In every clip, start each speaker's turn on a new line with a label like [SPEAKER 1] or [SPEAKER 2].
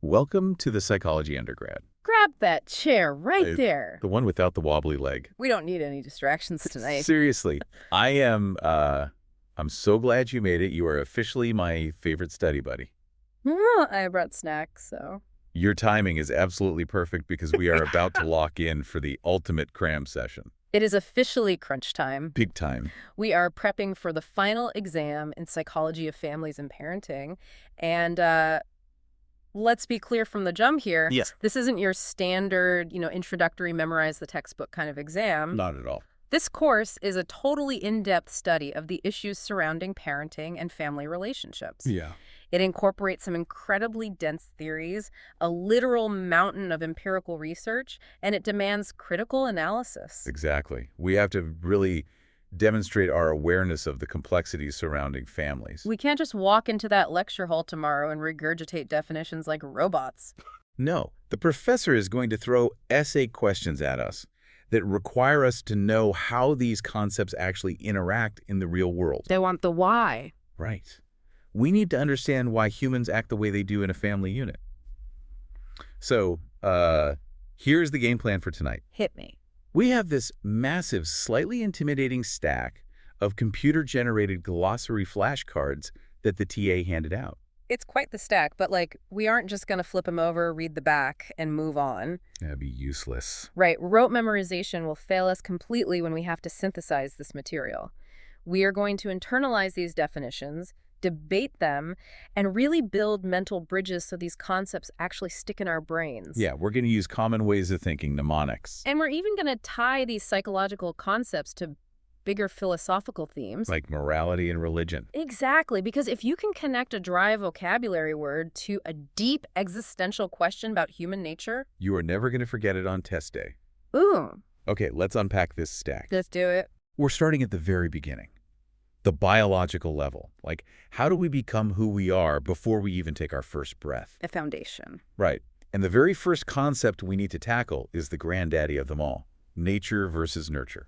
[SPEAKER 1] Welcome to the Psychology Undergrad.
[SPEAKER 2] Grab that chair right there.
[SPEAKER 1] The one without the wobbly leg.
[SPEAKER 2] We don't need any distractions tonight.
[SPEAKER 1] Seriously, I'm so glad you made it. You are officially my favorite study buddy.
[SPEAKER 2] Well, I brought snacks, so.
[SPEAKER 1] Your timing is absolutely perfect because we are about to lock in for the ultimate cram session.
[SPEAKER 2] It is officially crunch time.
[SPEAKER 1] Big time.
[SPEAKER 2] We are prepping for the final exam in Psychology of Families and Parenting. And let's be clear from the jump here.
[SPEAKER 1] Yes.
[SPEAKER 2] This isn't your standard, introductory memorize the textbook kind of exam.
[SPEAKER 1] Not at all.
[SPEAKER 2] This course is a totally in-depth study of the issues surrounding parenting and family relationships.
[SPEAKER 1] Yeah.
[SPEAKER 2] It incorporates some incredibly dense theories, a literal mountain of empirical research, and it demands critical analysis.
[SPEAKER 1] Exactly. We have to really demonstrate our awareness of the complexities surrounding families.
[SPEAKER 2] We can't just walk into that lecture hall tomorrow and regurgitate definitions like robots.
[SPEAKER 1] No, the professor is going to throw essay questions at us that require us to know how these concepts actually interact in the real world.
[SPEAKER 2] They want the why.
[SPEAKER 1] Right. We need to understand why humans act the way they do in a family unit. So, here's the game plan for tonight.
[SPEAKER 2] Hit me.
[SPEAKER 1] We have this massive, slightly intimidating stack of computer-generated glossary flashcards that the TA handed out.
[SPEAKER 2] It's quite the stack, but we aren't just going to flip them over, read the back, and move on.
[SPEAKER 1] That'd be useless.
[SPEAKER 2] Right. Rote memorization will fail us completely when we have to synthesize this material. We are going to internalize these definitions, debate them, and really build mental bridges so these concepts actually stick in our brains.
[SPEAKER 1] Yeah, we're going to use common ways of thinking, mnemonics.
[SPEAKER 2] And we're even going to tie these psychological concepts to bigger philosophical themes.
[SPEAKER 1] Like morality and religion.
[SPEAKER 2] Exactly, because if you can connect a dry vocabulary word to a deep existential question about human nature...
[SPEAKER 1] You are never going to forget it on test day.
[SPEAKER 2] Ooh.
[SPEAKER 1] Okay, let's unpack this stack.
[SPEAKER 2] Let's do it.
[SPEAKER 1] We're starting at the very beginning. The biological level. Like, how do we become who we are before we even take our first breath?
[SPEAKER 2] A foundation.
[SPEAKER 1] Right. And the very first concept we need to tackle is the granddaddy of them all. Nature versus nurture.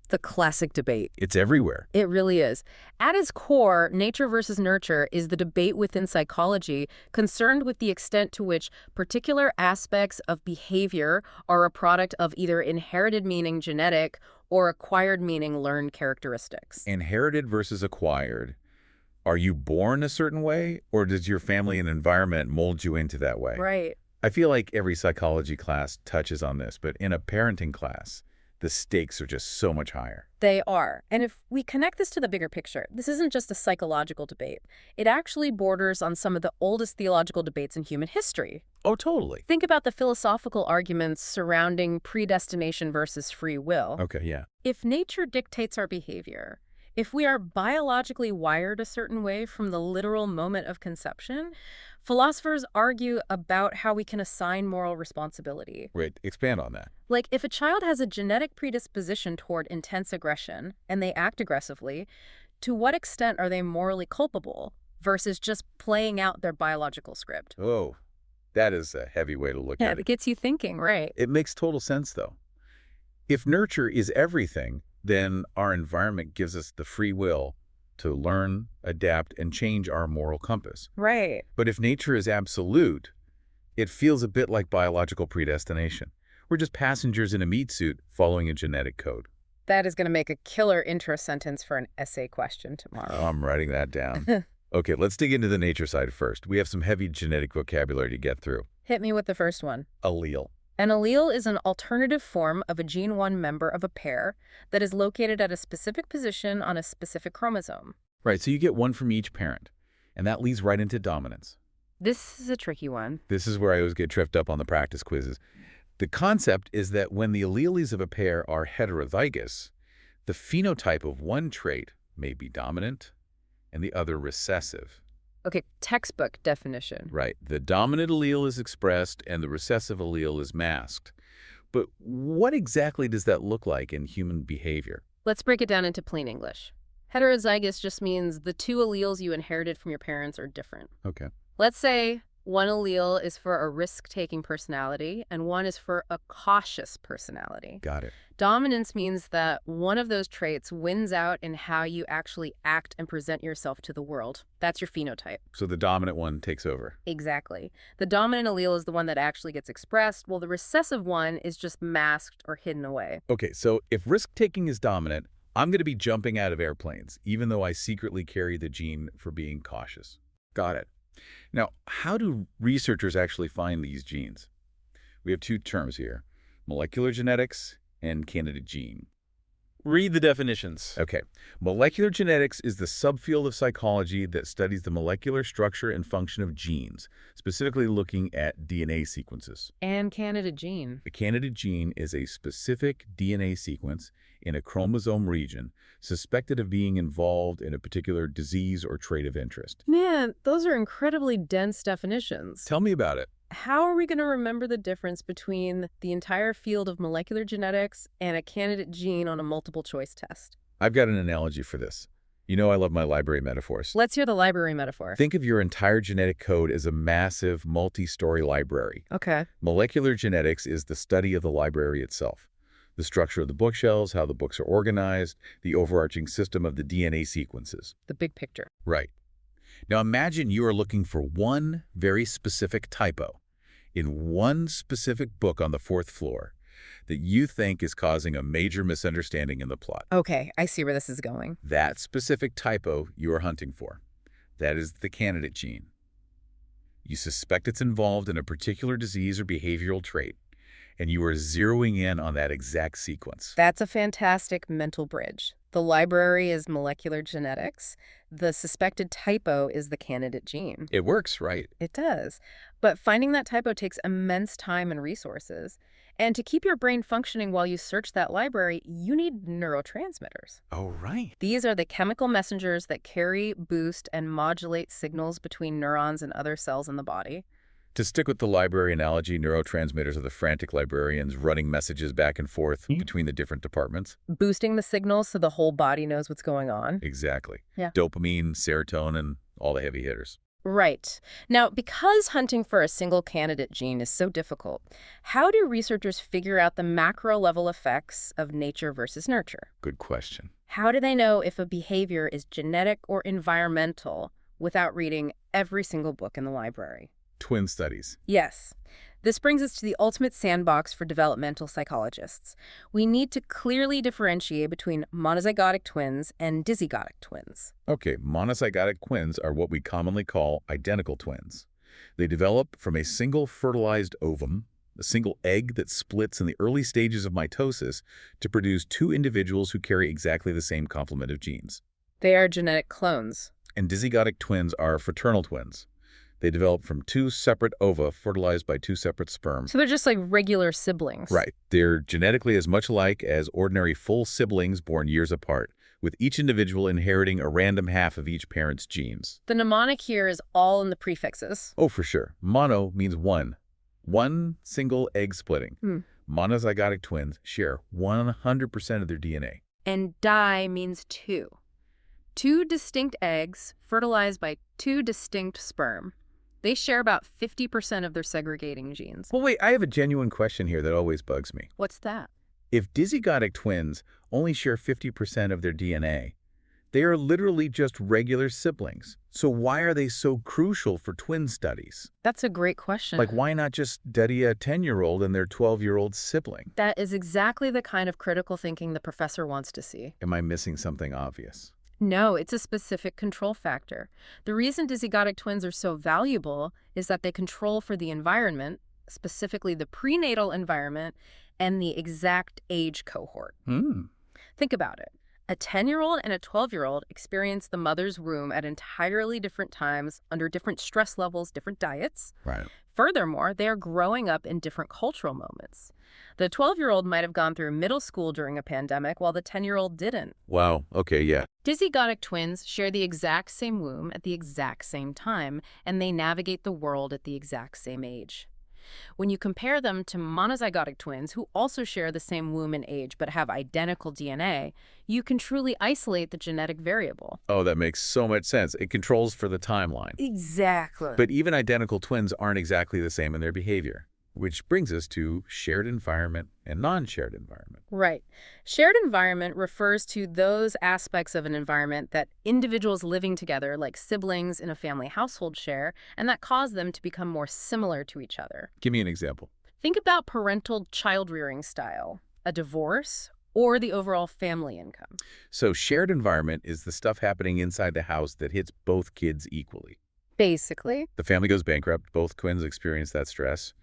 [SPEAKER 2] The classic debate.
[SPEAKER 1] It's everywhere.
[SPEAKER 2] It really is. At its core, nature versus nurture is the debate within psychology concerned with the extent to which particular aspects of behavior are a product of either inherited meaning genetic or acquired meaning learned characteristics.
[SPEAKER 1] Inherited versus acquired. Are you born a certain way, or does your family and environment mold you into that way?
[SPEAKER 2] Right.
[SPEAKER 1] I feel like every psychology class touches on this, but in a parenting class, the stakes are just so much higher.
[SPEAKER 2] They are. And if we connect this to the bigger picture, this isn't just a psychological debate. It actually borders on some of the oldest theological debates in human history.
[SPEAKER 1] Oh, totally.
[SPEAKER 2] Think about the philosophical arguments surrounding predestination versus free will.
[SPEAKER 1] Okay, yeah.
[SPEAKER 2] If nature dictates our behavior, if we are biologically wired a certain way from the literal moment of conception, philosophers argue about how we can assign moral responsibility.
[SPEAKER 1] Wait, expand on that.
[SPEAKER 2] Like, if a child has a genetic predisposition toward intense aggression and they act aggressively, to what extent are they morally culpable versus just playing out their biological script?
[SPEAKER 1] Oh, that is a heavy way to look at
[SPEAKER 2] Yeah,
[SPEAKER 1] it.
[SPEAKER 2] it gets you thinking, right?
[SPEAKER 1] It makes total sense, though. If nurture is everything, then our environment gives us the free will to learn, adapt, and change our moral compass.
[SPEAKER 2] Right.
[SPEAKER 1] But if nature is absolute, it feels a bit like biological predestination. We're just passengers in a meat suit following a genetic code.
[SPEAKER 2] That is going to make a killer intro sentence for an essay question tomorrow.
[SPEAKER 1] Oh, I'm writing that down. Okay, let's dig into the nature side first. We have some heavy genetic vocabulary to get through.
[SPEAKER 2] Hit me with the first one.
[SPEAKER 1] Allele.
[SPEAKER 2] An allele is an alternative form of a gene 1 member of a pair that is located at a specific position on a specific chromosome.
[SPEAKER 1] Right, so you get one from each parent, and that leads right into dominance.
[SPEAKER 2] This is a tricky one.
[SPEAKER 1] This is where I always get tripped up on the practice quizzes. The concept is that when the alleles of a pair are heterozygous, the phenotype of one trait may be dominant and the other recessive.
[SPEAKER 2] Okay, textbook definition.
[SPEAKER 1] Right. The dominant allele is expressed and the recessive allele is masked. But what exactly does that look like in human behavior?
[SPEAKER 2] Let's break it down into plain English. Heterozygous just means the two alleles you inherited from your parents are different.
[SPEAKER 1] Okay.
[SPEAKER 2] Let's say One allele is for a risk-taking personality, and one is for a cautious personality.
[SPEAKER 1] Got it.
[SPEAKER 2] Dominance means that one of those traits wins out in how you actually act and present yourself to the world. That's your phenotype.
[SPEAKER 1] So the dominant one takes over.
[SPEAKER 2] Exactly. The dominant allele is the one that actually gets expressed, while the recessive one is just masked or hidden away.
[SPEAKER 1] Okay, so if risk-taking is dominant, I'm going to be jumping out of airplanes, even though I secretly carry the gene for being cautious. Got it. Now, how do researchers actually find these genes? We have two terms here, molecular genetics and candidate gene.
[SPEAKER 3] Read the definitions.
[SPEAKER 1] Okay, molecular genetics is the subfield of psychology that studies the molecular structure and function of genes, specifically looking at DNA sequences.
[SPEAKER 2] And candidate gene.
[SPEAKER 1] A candidate gene is a specific DNA sequence in a chromosome region suspected of being involved in a particular disease or trait of interest.
[SPEAKER 2] Man, those are incredibly dense definitions.
[SPEAKER 1] Tell me about it.
[SPEAKER 2] How are we going to remember the difference between the entire field of molecular genetics and a candidate gene on a multiple choice test?
[SPEAKER 1] I've got an analogy for this. You know I love my library metaphors.
[SPEAKER 2] Let's hear the library metaphor.
[SPEAKER 1] Think of your entire genetic code as a massive, multi-story library.
[SPEAKER 2] Okay.
[SPEAKER 1] Molecular genetics is the study of the library itself. The structure of the bookshelves, how the books are organized, the overarching system of the DNA sequences.
[SPEAKER 2] The big picture.
[SPEAKER 1] Right. Now imagine you are looking for one very specific typo in one specific book on the 4th floor that you think is causing a major misunderstanding in the plot.
[SPEAKER 2] Okay, I see where this is going.
[SPEAKER 1] That specific typo you are hunting for, that is the candidate gene. You suspect it's involved in a particular disease or behavioral trait, and you are zeroing in on that exact sequence.
[SPEAKER 2] That's a fantastic mental bridge. The library is molecular genetics. The suspected typo is the candidate gene.
[SPEAKER 1] It works, right?
[SPEAKER 2] It does. But finding that typo takes immense time and resources. And to keep your brain functioning while you search that library, you need neurotransmitters.
[SPEAKER 1] Oh, right.
[SPEAKER 2] These are the chemical messengers that carry, boost, and modulate signals between neurons and other cells in the body.
[SPEAKER 1] To stick with the library analogy, neurotransmitters are the frantic librarians running messages back and forth between the different departments.
[SPEAKER 2] Boosting the signals so the whole body knows what's going on.
[SPEAKER 1] Exactly.
[SPEAKER 2] Yeah.
[SPEAKER 1] Dopamine, serotonin, all the heavy hitters.
[SPEAKER 2] Right. Now, because hunting for a single candidate gene is so difficult, how do researchers figure out the macro-level effects of nature versus nurture?
[SPEAKER 1] Good question.
[SPEAKER 2] How do they know if a behavior is genetic or environmental without reading every single book in the library?
[SPEAKER 1] Twin studies.
[SPEAKER 2] Yes. This brings us to the ultimate sandbox for developmental psychologists. We need to clearly differentiate between monozygotic twins and dizygotic twins.
[SPEAKER 1] Okay, monozygotic twins are what we commonly call identical twins. They develop from a single fertilized ovum, a single egg that splits in the early stages of mitosis to produce two individuals who carry exactly the same complement of genes.
[SPEAKER 2] They are genetic clones.
[SPEAKER 1] And dizygotic twins are fraternal twins. They develop from two separate ova fertilized by two separate sperm.
[SPEAKER 2] So they're just like regular siblings.
[SPEAKER 1] Right. They're genetically as much alike as ordinary full siblings born years apart, with each individual inheriting a random half of each parent's genes.
[SPEAKER 2] The mnemonic here is all in the prefixes.
[SPEAKER 1] Oh, for sure. Mono means one. One single egg splitting. Monozygotic twins share 100% of their DNA.
[SPEAKER 2] And di means two. Two distinct eggs fertilized by two distinct sperm. They share about 50% of their segregating genes.
[SPEAKER 1] Well, wait, I have a genuine question here that always bugs me.
[SPEAKER 2] What's that?
[SPEAKER 1] If dizygotic twins only share 50% of their DNA, they are literally just regular siblings. So why are they so crucial for twin studies?
[SPEAKER 2] That's a great question.
[SPEAKER 1] Like, why not just study a 10-year-old and their 12-year-old sibling?
[SPEAKER 2] That is exactly the kind of critical thinking the professor wants to see.
[SPEAKER 1] Am I missing something obvious?
[SPEAKER 2] No, it's a specific control factor. The reason dizygotic twins are so valuable is that they control for the environment, specifically the prenatal environment, and the exact age cohort. Think about it. A 10-year-old and a 12-year-old experience the mother's womb at entirely different times, under different stress levels, different diets.
[SPEAKER 1] Right.
[SPEAKER 2] Furthermore, they are growing up in different cultural moments. The 12-year-old might have gone through middle school during a pandemic, while the 10-year-old didn't.
[SPEAKER 1] Wow, okay, yeah.
[SPEAKER 2] Dizygotic twins share the exact same womb at the exact same time, and they navigate the world at the exact same age. When you compare them to monozygotic twins who also share the same womb and age but have identical DNA, you can truly isolate the genetic variable.
[SPEAKER 1] Oh, that makes so much sense. It controls for the timeline.
[SPEAKER 2] Exactly.
[SPEAKER 1] But even identical twins aren't exactly the same in their behavior, which brings us to shared environment and non-shared environment.
[SPEAKER 2] Right. Shared environment refers to those aspects of an environment that individuals living together, like siblings in a family household, share, and that cause them to become more similar to each other.
[SPEAKER 1] Give me an example.
[SPEAKER 2] Think about parental child-rearing style, a divorce, or the overall family income.
[SPEAKER 1] So shared environment is the stuff happening inside the house that hits both kids equally.
[SPEAKER 2] Basically.
[SPEAKER 1] The family goes bankrupt, both twins experience that stress.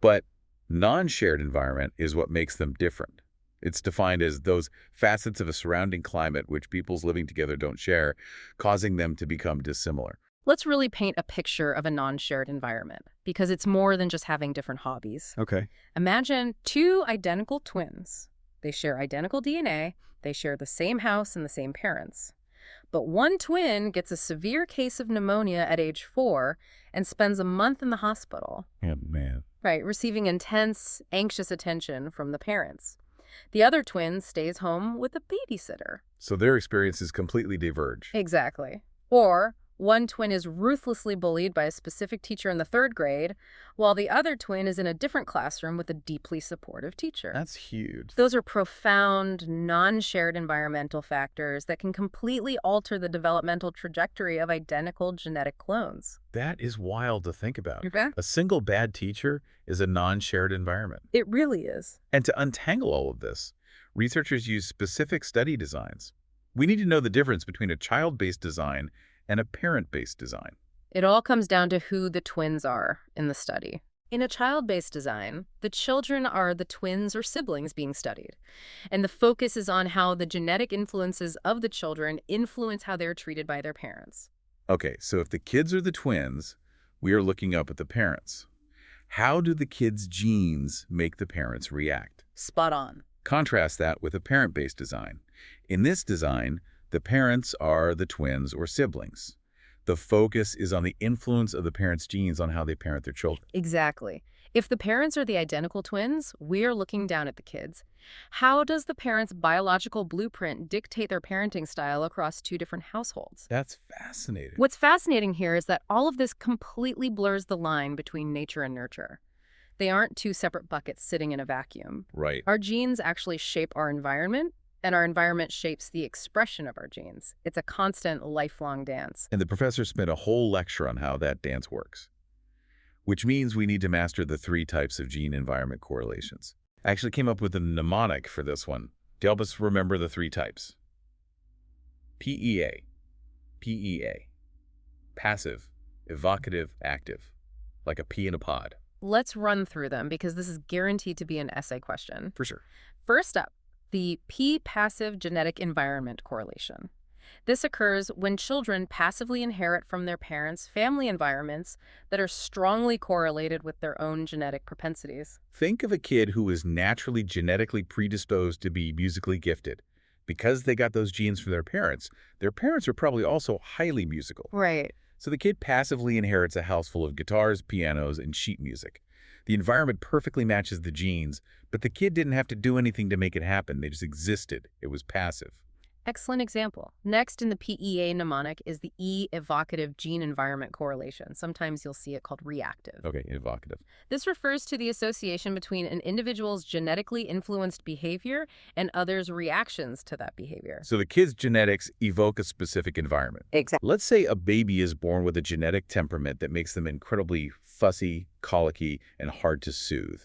[SPEAKER 1] But non-shared environment is what makes them different. It's defined as those facets of a surrounding climate which people's living together don't share, causing them to become dissimilar.
[SPEAKER 2] Let's really paint a picture of a non-shared environment, because it's more than just having different hobbies.
[SPEAKER 3] Okay.
[SPEAKER 2] Imagine two identical twins. They share identical DNA, they share the same house and the same parents. But one twin gets a severe case of pneumonia at age 4 and spends a month in the hospital.
[SPEAKER 1] Yeah, man.
[SPEAKER 2] Right, receiving intense, anxious attention from the parents. The other twin stays home with a babysitter.
[SPEAKER 1] So their experiences completely diverge.
[SPEAKER 2] Exactly. Or one twin is ruthlessly bullied by a specific teacher in the 3rd grade, while the other twin is in a different classroom with a deeply supportive teacher.
[SPEAKER 1] That's huge.
[SPEAKER 2] Those are profound, non-shared environmental factors that can completely alter the developmental trajectory of identical genetic clones.
[SPEAKER 1] That is wild to think about.
[SPEAKER 2] Okay.
[SPEAKER 1] A single bad teacher is a non-shared environment.
[SPEAKER 2] It really is.
[SPEAKER 1] And to untangle all of this, researchers use specific study designs. We need to know the difference between a child-based design and a parent-based design.
[SPEAKER 2] It all comes down to who the twins are in the study. In a child-based design, the children are the twins or siblings being studied, and the focus is on how the genetic influences of the children influence how they're treated by their parents.
[SPEAKER 1] Okay, so if the kids are the twins, we are looking up at the parents. How do the kids' genes make the parents react?
[SPEAKER 2] Spot on.
[SPEAKER 1] Contrast that with a parent-based design. In this design, the parents are the twins or siblings. The focus is on the influence of the parents' genes on how they parent their children.
[SPEAKER 2] Exactly. If the parents are the identical twins, we're looking down at the kids. How does the parents' biological blueprint dictate their parenting style across 2 different households?
[SPEAKER 1] That's fascinating.
[SPEAKER 2] What's fascinating here is that all of this completely blurs the line between nature and nurture. They aren't 2 separate buckets sitting in a vacuum.
[SPEAKER 1] Right.
[SPEAKER 2] Our genes actually shape our environment, and our environment shapes the expression of our genes. It's a constant, lifelong dance.
[SPEAKER 1] And the professor spent a whole lecture on how that dance works, which means we need to master the 3 types of gene-environment correlations. I actually came up with a mnemonic for this one to help us remember the 3 types. PEA, PEA, passive, evocative, active, like a pea in a pod.
[SPEAKER 2] Let's run through them because this is guaranteed to be an essay question.
[SPEAKER 1] For sure.
[SPEAKER 2] First up, the P-passive genetic environment correlation. This occurs when children passively inherit from their parents' family environments that are strongly correlated with their own genetic propensities.
[SPEAKER 1] Think of a kid who is naturally genetically predisposed to be musically gifted. Because they got those genes from their parents are probably also highly musical.
[SPEAKER 2] Right.
[SPEAKER 1] So the kid passively inherits a house full of guitars, pianos, and sheet music. The environment perfectly matches the genes, but the kid didn't have to do anything to make it happen. They just existed. It was passive.
[SPEAKER 2] Excellent example. Next in the PEA mnemonic is the E-evocative gene-environment correlation. Sometimes you'll see it called reactive.
[SPEAKER 1] Okay, evocative.
[SPEAKER 2] This refers to the association between an individual's genetically influenced behavior and others' reactions to that behavior.
[SPEAKER 1] So the kid's genetics evoke a specific environment.
[SPEAKER 2] Exactly.
[SPEAKER 1] Let's say a baby is born with a genetic temperament that makes them incredibly fussy, colicky, and hard to soothe.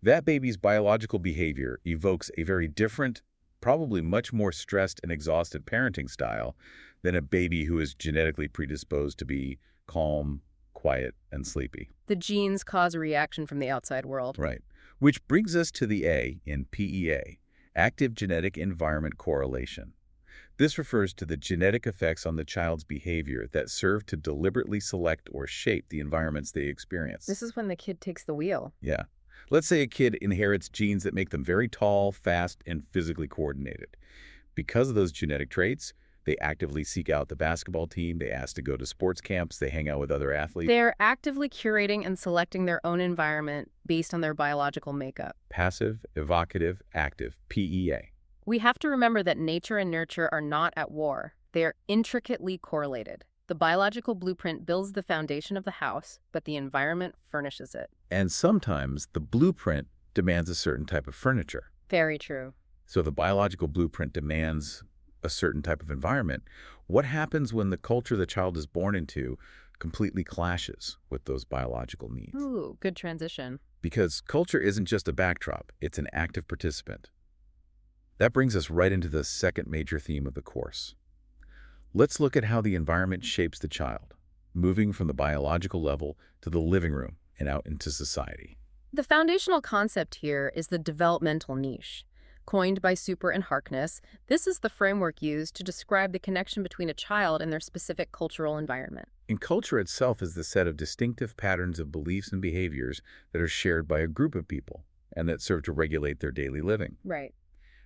[SPEAKER 1] That baby's biological behavior evokes a very different, probably much more stressed and exhausted parenting style than a baby who is genetically predisposed to be calm, quiet, and sleepy.
[SPEAKER 2] The genes cause a reaction from the outside world.
[SPEAKER 1] Right. Which brings us to the A in PEA, active genetic environment correlation. This refers to the genetic effects on the child's behavior that serve to deliberately select or shape the environments they experience.
[SPEAKER 2] This is when the kid takes the wheel.
[SPEAKER 1] Yeah. Let's say a kid inherits genes that make them very tall, fast, and physically coordinated. Because of those genetic traits, They actively seek out the basketball team. They ask to go to sports camps. They hang out with other athletes.
[SPEAKER 2] They're actively curating and selecting their own environment based on their biological makeup.
[SPEAKER 1] Passive, evocative, active, PEA.
[SPEAKER 2] We have to remember that nature and nurture are not at war. They are intricately correlated. The biological blueprint builds the foundation of the house, but the environment furnishes it.
[SPEAKER 1] And sometimes the blueprint demands a certain type of furniture.
[SPEAKER 2] Very true.
[SPEAKER 1] So the biological blueprint demands a certain type of environment. What happens when the culture the child is born into completely clashes with those biological needs?
[SPEAKER 2] Ooh, good transition.
[SPEAKER 1] Because culture isn't just a backdrop, it's an active participant. That brings us right into the second major theme of the course. Let's look at how the environment shapes the child, moving from the biological level to the living room and out into society.
[SPEAKER 2] The foundational concept here is the developmental niche. Coined by Super and Harkness, this is the framework used to describe the connection between a child and their specific cultural environment.
[SPEAKER 1] And culture itself is the set of distinctive patterns of beliefs and behaviors that are shared by a group of people and that serve to regulate their daily living.
[SPEAKER 2] Right.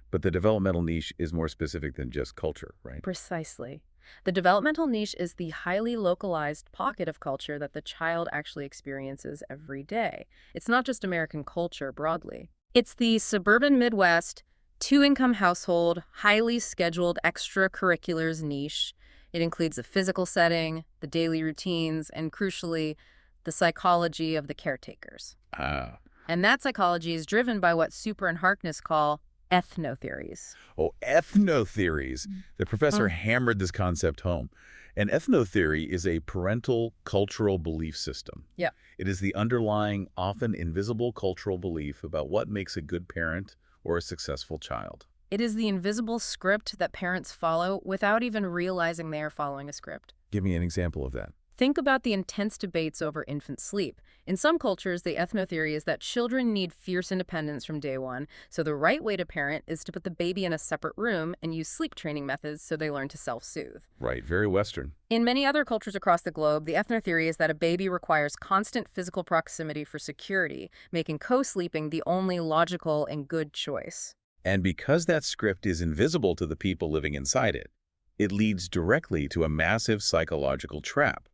[SPEAKER 1] But the developmental niche is more specific than just culture, right?
[SPEAKER 2] Precisely. The developmental niche is the highly localized pocket of culture that the child actually experiences every day. It's not just American culture broadly. It's the suburban Midwest, two-income household, highly scheduled extracurriculars niche. It includes the physical setting, the daily routines, and crucially, the psychology of the caretakers.
[SPEAKER 1] Ah.
[SPEAKER 2] And that psychology is driven by what Super and Harkness call ethnotheries.
[SPEAKER 1] Oh, ethnotheries. The professor hammered this concept home. An ethnotheory is a parental cultural belief system.
[SPEAKER 2] Yeah.
[SPEAKER 1] It is the underlying, often invisible cultural belief about what makes a good parent or a successful child.
[SPEAKER 2] It is the invisible script that parents follow without even realizing they are following a script.
[SPEAKER 1] Give me an example of that.
[SPEAKER 2] Think about the intense debates over infant sleep. In some cultures, the ethnotheory is that children need fierce independence from day one, so the right way to parent is to put the baby in a separate room and use sleep training methods so they learn to self-soothe.
[SPEAKER 1] Right, very Western.
[SPEAKER 2] In many other cultures across the globe, the ethnotheory is that a baby requires constant physical proximity for security, making co-sleeping the only logical and good choice.
[SPEAKER 1] And because that script is invisible to the people living inside it, it leads directly to a massive psychological trap.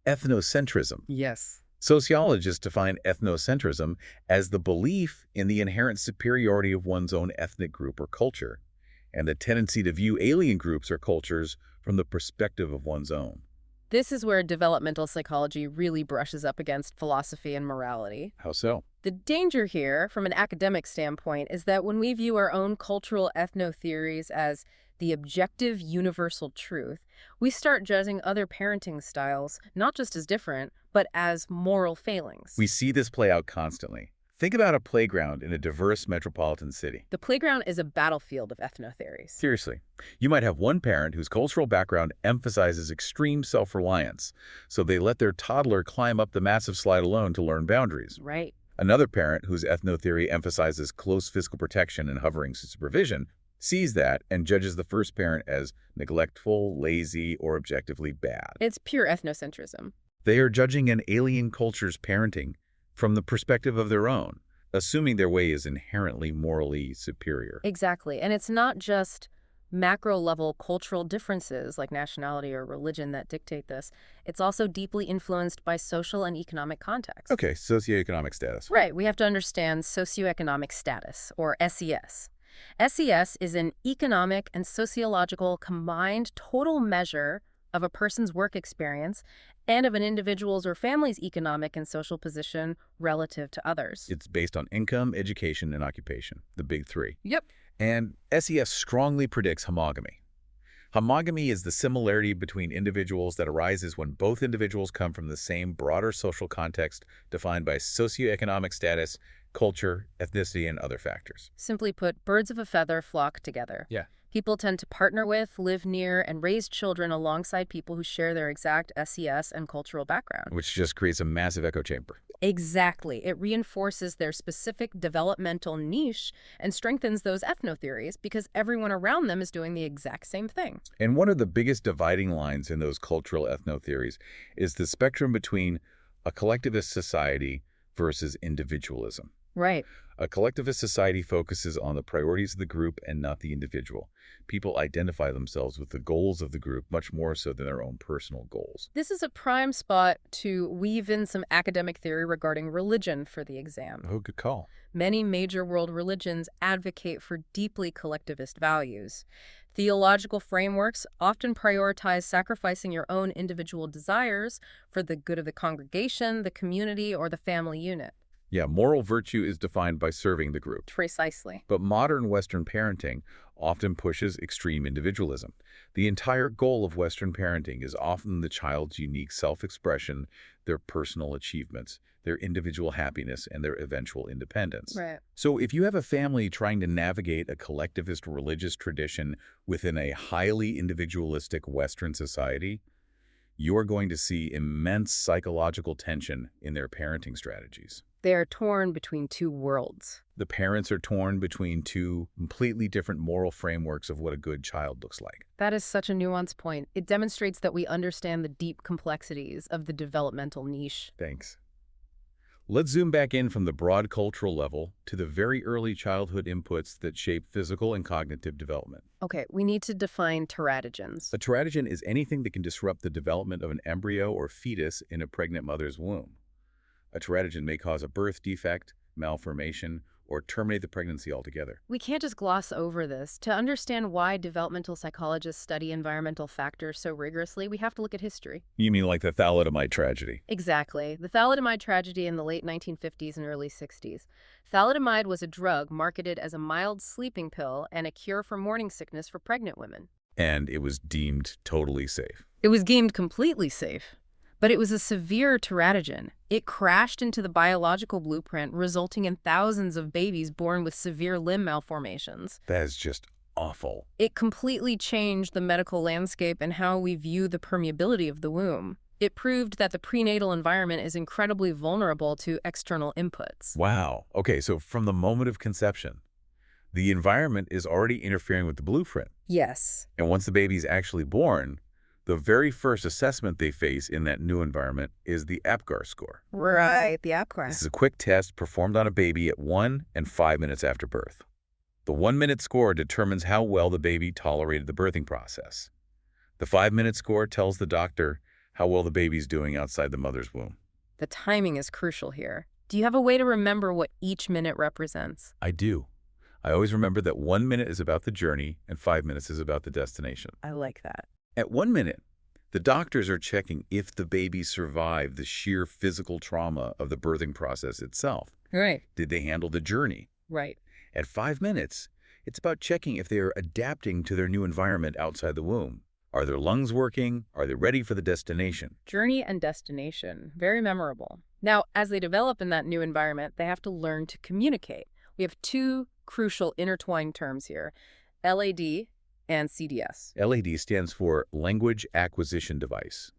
[SPEAKER 1] Ethnocentrism.
[SPEAKER 2] Yes.
[SPEAKER 1] Sociologists define ethnocentrism as the belief in the inherent superiority of one's own ethnic group or culture, and the tendency to view alien groups or cultures from the perspective of one's own.
[SPEAKER 2] This is where developmental psychology really brushes up against philosophy and morality.
[SPEAKER 1] How so?
[SPEAKER 2] The danger here, from an academic standpoint, is that when we view our own cultural ethnotheories as the objective universal truth, we start judging other parenting styles not just as different, but as moral failings.
[SPEAKER 1] We see this play out constantly. Think about a playground in a diverse metropolitan city.
[SPEAKER 2] The playground is a battlefield of ethnotheories.
[SPEAKER 1] Seriously, you might have one parent whose cultural background emphasizes extreme self-reliance, so they let their toddler climb up the massive slide alone to learn boundaries.
[SPEAKER 2] Right.
[SPEAKER 1] Another parent whose ethnotheory emphasizes close physical protection and hovering supervision sees that and judges the first parent as neglectful, lazy, or objectively bad.
[SPEAKER 2] It's pure ethnocentrism.
[SPEAKER 1] They are judging an alien culture's parenting from the perspective of their own, assuming their way is inherently morally superior.
[SPEAKER 2] Exactly. And it's not just macro-level cultural differences like nationality or religion that dictate this. It's also deeply influenced by social and economic context.
[SPEAKER 1] Okay, socioeconomic status.
[SPEAKER 2] Right. We have to understand socioeconomic status, or SES. SES is an economic and sociological combined total measure of a person's work experience and of an individual's or family's economic and social position relative to others.
[SPEAKER 1] It's based on income, education, and occupation, the big three.
[SPEAKER 2] Yep.
[SPEAKER 1] And SES strongly predicts homogamy. Homogamy is the similarity between individuals that arises when both individuals come from the same broader social context defined by socioeconomic status, culture, ethnicity, and other factors.
[SPEAKER 2] Simply put, birds of a feather flock together.
[SPEAKER 1] Yeah.
[SPEAKER 2] People tend to partner with, live near, and raise children alongside people who share their exact SES and cultural background.
[SPEAKER 1] Which just creates a massive echo chamber.
[SPEAKER 2] Exactly. It reinforces their specific developmental niche and strengthens those ethnotheories because everyone around them is doing the exact same thing.
[SPEAKER 1] And one of the biggest dividing lines in those cultural ethnotheories is the spectrum between a collectivist society versus individualism.
[SPEAKER 2] Right.
[SPEAKER 1] A collectivist society focuses on the priorities of the group and not the individual. People identify themselves with the goals of the group much more so than their own personal goals.
[SPEAKER 2] This is a prime spot to weave in some academic theory regarding religion for the exam.
[SPEAKER 1] Oh, good call.
[SPEAKER 2] Many major world religions advocate for deeply collectivist values. Theological frameworks often prioritize sacrificing your own individual desires for the good of the congregation, the community, or the family unit.
[SPEAKER 1] Yeah, moral virtue is defined by serving the group.
[SPEAKER 2] Precisely.
[SPEAKER 1] But modern Western parenting often pushes extreme individualism. The entire goal of Western parenting is often the child's unique self-expression, their personal achievements, their individual happiness, and their eventual independence.
[SPEAKER 2] Right.
[SPEAKER 1] So if you have a family trying to navigate a collectivist religious tradition within a highly individualistic Western society, you're going to see immense psychological tension in their parenting strategies.
[SPEAKER 2] They are torn between two worlds.
[SPEAKER 1] The parents are torn between two completely different moral frameworks of what a good child looks like.
[SPEAKER 2] That is such a nuanced point. It demonstrates that we understand the deep complexities of the developmental niche.
[SPEAKER 1] Thanks. Let's zoom back in from the broad cultural level to the very early childhood inputs that shape physical and cognitive development.
[SPEAKER 2] Okay, we need to define teratogens.
[SPEAKER 1] A teratogen is anything that can disrupt the development of an embryo or fetus in a pregnant mother's womb. A teratogen may cause a birth defect, malformation, or terminate the pregnancy altogether.
[SPEAKER 2] We can't just gloss over this. To understand why developmental psychologists study environmental factors so rigorously, we have to look at history.
[SPEAKER 1] You mean like the thalidomide tragedy?
[SPEAKER 2] Exactly. The thalidomide tragedy in the late 1950s and early 60s. Thalidomide was a drug marketed as a mild sleeping pill and a cure for morning sickness for pregnant women.
[SPEAKER 1] And it was deemed totally safe.
[SPEAKER 2] It was deemed completely safe. But it was a severe teratogen. It crashed into the biological blueprint, resulting in thousands of babies born with severe limb malformations.
[SPEAKER 1] That is just awful.
[SPEAKER 2] It completely changed the medical landscape and how we view the permeability of the womb. It proved that the prenatal environment is incredibly vulnerable to external inputs.
[SPEAKER 1] Wow. Okay, so from the moment of conception, the environment is already interfering with the blueprint.
[SPEAKER 2] Yes.
[SPEAKER 1] And once the baby's actually born, the very first assessment they face in that new environment is the APGAR score.
[SPEAKER 2] Right, the APGAR.
[SPEAKER 1] This is a quick test performed on a baby at 1 and 5 minutes after birth. The 1-minute score determines how well the baby tolerated the birthing process. The 5-minute score tells the doctor how well the baby's doing outside the mother's womb.
[SPEAKER 2] The timing is crucial here. Do you have a way to remember what each minute represents?
[SPEAKER 1] I do. I always remember that 1 minute is about the journey and 5 minutes is about the destination.
[SPEAKER 2] I like that.
[SPEAKER 1] At 1 minute, the doctors are checking if the baby survived the sheer physical trauma of the birthing process itself.
[SPEAKER 2] Right.
[SPEAKER 1] Did they handle the journey?
[SPEAKER 2] Right.
[SPEAKER 1] At 5 minutes, it's about checking if they are adapting to their new environment outside the womb. Are their lungs working? Are they ready for the destination?
[SPEAKER 2] Journey and destination. Very memorable. Now, as they develop in that new environment, they have to learn to communicate. We have two crucial intertwined terms here, LAD and CDS.
[SPEAKER 1] LAD stands for Language Acquisition Device.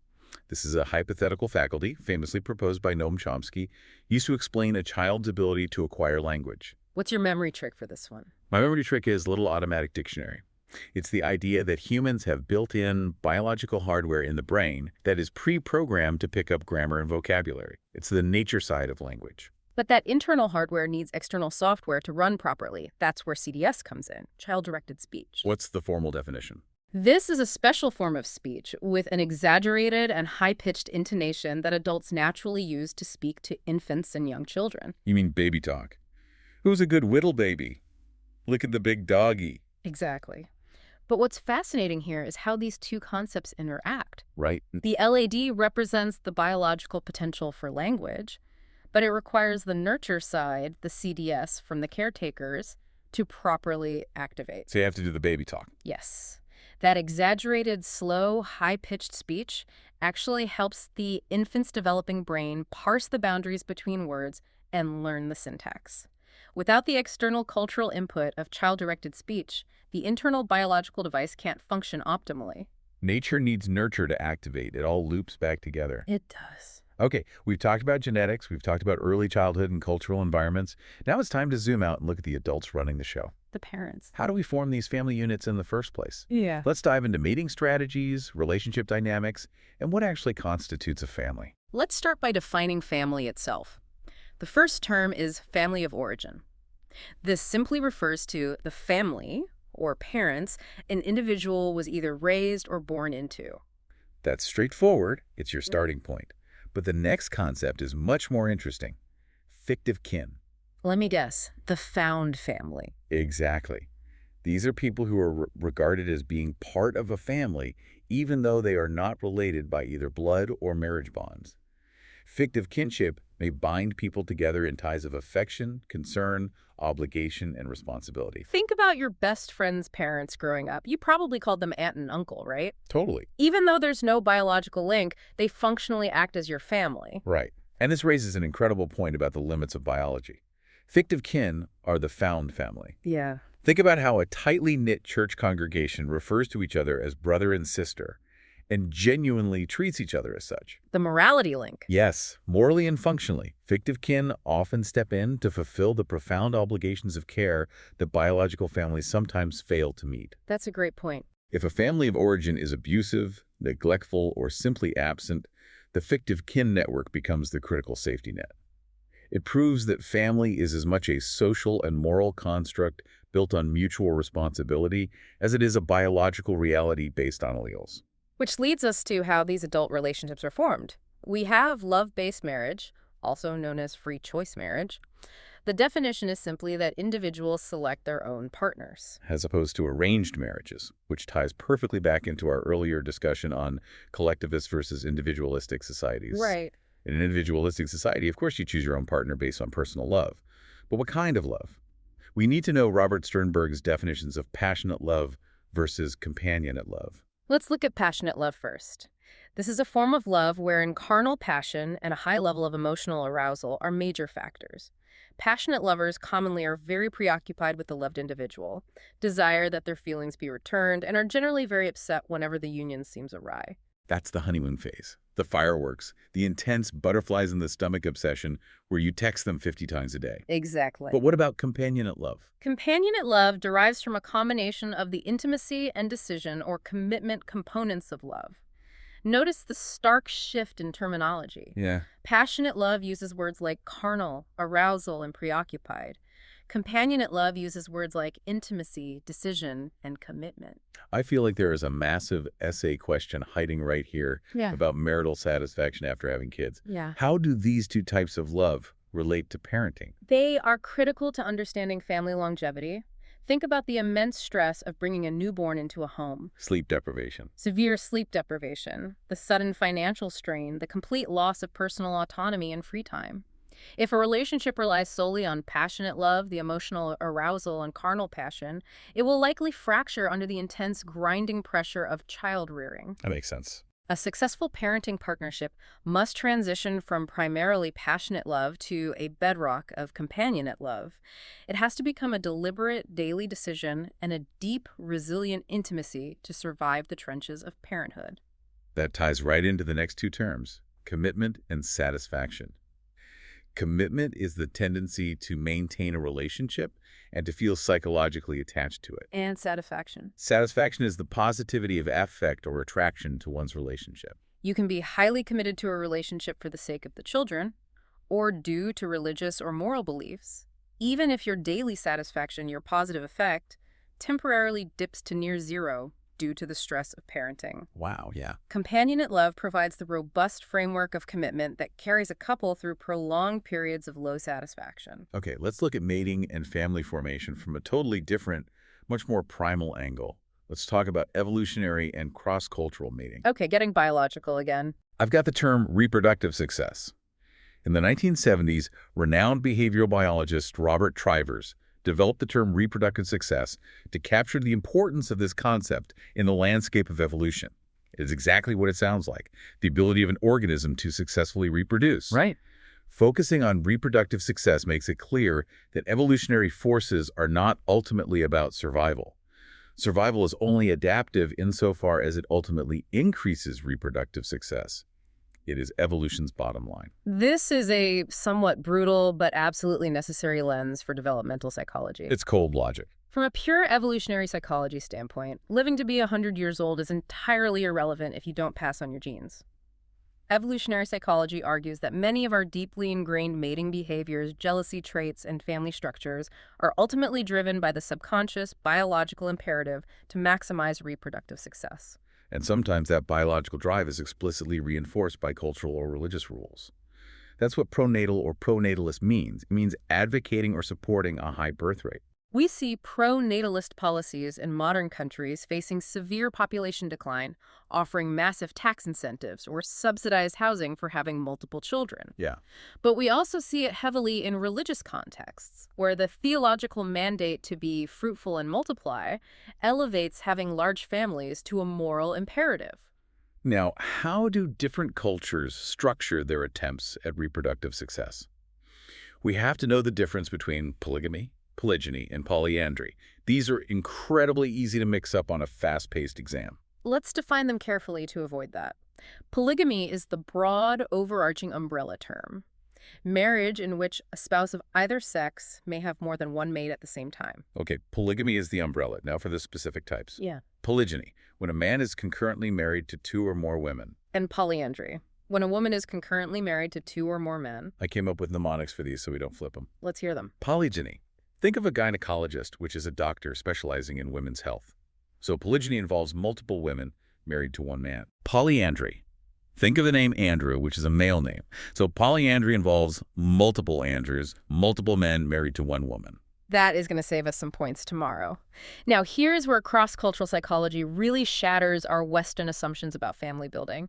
[SPEAKER 1] This is a hypothetical faculty, famously proposed by Noam Chomsky, used to explain a child's ability to acquire language.
[SPEAKER 2] What's your memory trick for this one?
[SPEAKER 1] My memory trick is Little Automatic Dictionary. It's the idea that humans have built-in biological hardware in the brain that is pre-programmed to pick up grammar and vocabulary. It's the nature side of language.
[SPEAKER 2] But that internal hardware needs external software to run properly. That's where CDS comes in, child-directed speech.
[SPEAKER 1] What's the formal definition?
[SPEAKER 2] This is a special form of speech with an exaggerated and high-pitched intonation that adults naturally use to speak to infants and young children.
[SPEAKER 1] You mean baby talk? Who's a good whittle baby? Look at the big doggy.
[SPEAKER 2] Exactly. But what's fascinating here is how these two concepts interact.
[SPEAKER 1] Right.
[SPEAKER 2] The LAD represents the biological potential for language, but it requires the nurture side, the CDS, from the caretakers to properly activate.
[SPEAKER 1] So you have to do the baby talk.
[SPEAKER 2] Yes. That exaggerated, slow, high-pitched speech actually helps the infant's developing brain parse the boundaries between words and learn the syntax. Without the external cultural input of child-directed speech, the internal biological device can't function optimally.
[SPEAKER 1] Nature needs nurture to activate. It all loops back together.
[SPEAKER 2] It does.
[SPEAKER 1] Okay, we've talked about genetics, we've talked about early childhood and cultural environments. Now it's time to zoom out and look at the adults running the show.
[SPEAKER 2] The parents.
[SPEAKER 1] How do we form these family units in the first place?
[SPEAKER 2] Yeah.
[SPEAKER 1] Let's dive into mating strategies, relationship dynamics, and what actually constitutes a family.
[SPEAKER 2] Let's start by defining family itself. The first term is family of origin. This simply refers to the family, or parents, an individual was either raised or born into.
[SPEAKER 1] That's straightforward. It's your starting point. But the next concept is much more interesting. Fictive kin.
[SPEAKER 2] Let me guess, the found family.
[SPEAKER 1] Exactly. These are people who are regarded as being part of a family, even though they are not related by either blood or marriage bonds. Fictive kinship may bind people together in ties of affection, concern, obligation, and responsibility.
[SPEAKER 2] Think about your best friend's parents growing up. You probably called them aunt and uncle, right?
[SPEAKER 1] Totally.
[SPEAKER 2] Even though there's no biological link, they functionally act as your family.
[SPEAKER 1] Right. And this raises an incredible point about the limits of biology. Fictive kin are the found family.
[SPEAKER 2] Yeah.
[SPEAKER 1] Think about how a tightly knit church congregation refers to each other as brother and sister and genuinely treats each other as such.
[SPEAKER 2] The morality link.
[SPEAKER 1] Yes, morally and functionally, fictive kin often step in to fulfill the profound obligations of care that biological families sometimes fail to meet.
[SPEAKER 2] That's a great point.
[SPEAKER 1] If a family of origin is abusive, neglectful, or simply absent, the fictive kin network becomes the critical safety net. It proves that family is as much a social and moral construct built on mutual responsibility as it is a biological reality based on alleles.
[SPEAKER 2] Which leads us to how these adult relationships are formed. We have love-based marriage, also known as free choice marriage. The definition is simply that individuals select their own partners.
[SPEAKER 1] As opposed to arranged marriages, which ties perfectly back into our earlier discussion on collectivist versus individualistic societies.
[SPEAKER 2] Right.
[SPEAKER 1] In an individualistic society, of course, you choose your own partner based on personal love. But what kind of love? We need to know Robert Sternberg's definitions of passionate love versus companionate love.
[SPEAKER 2] Let's look at passionate love first. This is a form of love wherein carnal passion and a high level of emotional arousal are major factors. Passionate lovers commonly are very preoccupied with the loved individual, desire that their feelings be returned, and are generally very upset whenever the union seems awry.
[SPEAKER 1] That's the honeymoon phase, the fireworks, the intense butterflies in the stomach obsession where you text them 50 times a day.
[SPEAKER 2] Exactly.
[SPEAKER 1] But what about companionate love?
[SPEAKER 2] Companionate love derives from a combination of the intimacy and decision or commitment components of love. Notice the stark shift in terminology.
[SPEAKER 1] Yeah.
[SPEAKER 2] Passionate love uses words like carnal, arousal, and preoccupied. Companionate love uses words like intimacy, decision, and commitment.
[SPEAKER 1] I feel like there is a massive essay question hiding right here about marital satisfaction after having kids.
[SPEAKER 2] Yeah.
[SPEAKER 1] How do these two types of love relate to parenting?
[SPEAKER 2] They are critical to understanding family longevity. Think about the immense stress of bringing a newborn into a home.
[SPEAKER 1] Sleep deprivation.
[SPEAKER 2] Severe sleep deprivation, the sudden financial strain, the complete loss of personal autonomy and free time. If a relationship relies solely on passionate love, the emotional arousal, and carnal passion, it will likely fracture under the intense grinding pressure of child rearing.
[SPEAKER 1] That makes sense.
[SPEAKER 2] A successful parenting partnership must transition from primarily passionate love to a bedrock of companionate love. It has to become a deliberate daily decision and a deep, resilient intimacy to survive the trenches of parenthood.
[SPEAKER 1] That ties right into the next two terms, commitment and satisfaction. Commitment is the tendency to maintain a relationship and to feel psychologically attached to it.
[SPEAKER 2] And satisfaction.
[SPEAKER 1] Satisfaction is the positivity of affect or attraction to one's relationship.
[SPEAKER 2] You can be highly committed to a relationship for the sake of the children, or due to religious or moral beliefs. Even if your daily satisfaction, your positive effect, temporarily dips to near zero due to the stress of parenting.
[SPEAKER 1] Wow, yeah.
[SPEAKER 2] Companionate love provides the robust framework of commitment that carries a couple through prolonged periods of low satisfaction.
[SPEAKER 1] Okay, let's look at mating and family formation from a totally different, much more primal angle. Let's talk about evolutionary and cross-cultural mating.
[SPEAKER 2] Okay, getting biological again.
[SPEAKER 1] I've got the term reproductive success. In the 1970s, renowned behavioral biologist Robert Trivers developed the term reproductive success to capture the importance of this concept in the landscape of evolution. It is exactly what it sounds like, the ability of an organism to successfully reproduce.
[SPEAKER 3] Right.
[SPEAKER 1] Focusing on reproductive success makes it clear that evolutionary forces are not ultimately about survival. Survival is only adaptive insofar as it ultimately increases reproductive success. It is evolution's bottom line.
[SPEAKER 2] This is a somewhat brutal but absolutely necessary lens for developmental psychology.
[SPEAKER 1] It's cold logic.
[SPEAKER 2] From a pure evolutionary psychology standpoint, living to be 100 years old is entirely irrelevant if you don't pass on your genes. Evolutionary psychology argues that many of our deeply ingrained mating behaviors, jealousy traits, and family structures are ultimately driven by the subconscious biological imperative to maximize reproductive success.
[SPEAKER 1] And sometimes that biological drive is explicitly reinforced by cultural or religious rules. That's what pronatal or pronatalist means. It means advocating or supporting a high birth rate.
[SPEAKER 2] We see pro-natalist policies in modern countries facing severe population decline, offering massive tax incentives or subsidized housing for having multiple children.
[SPEAKER 1] Yeah.
[SPEAKER 2] But we also see it heavily in religious contexts, where the theological mandate to be fruitful and multiply elevates having large families to a moral imperative.
[SPEAKER 1] Now, how do different cultures structure their attempts at reproductive success? We have to know the difference between polygamy, polygyny, and polyandry. These are incredibly easy to mix up on a fast-paced exam.
[SPEAKER 2] Let's define them carefully to avoid that. Polygamy is the broad, overarching umbrella term. Marriage in which a spouse of either sex may have more than one mate at the same time.
[SPEAKER 1] Okay, polygamy is the umbrella. Now for the specific types.
[SPEAKER 2] Yeah.
[SPEAKER 1] Polygyny, when a man is concurrently married to 2 or more women.
[SPEAKER 2] And polyandry, when a woman is concurrently married to 2 or more men.
[SPEAKER 1] I came up with mnemonics for these so we don't flip them.
[SPEAKER 2] Let's hear them.
[SPEAKER 1] Polygyny. Think of a gynecologist, which is a doctor specializing in women's health. So polygyny involves multiple women married to one man. Polyandry. Think of the name Andrew, which is a male name. So polyandry involves multiple Andrews, multiple men married to one woman.
[SPEAKER 2] That is going to save us some points tomorrow. Now, here's where cross-cultural psychology really shatters our Western assumptions about family building.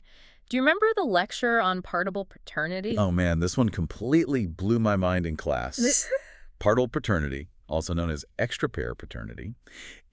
[SPEAKER 2] Do you remember the lecture on partible paternity?
[SPEAKER 1] Oh man, this one completely blew my mind in class. Partible paternity, also known as extra-pair paternity,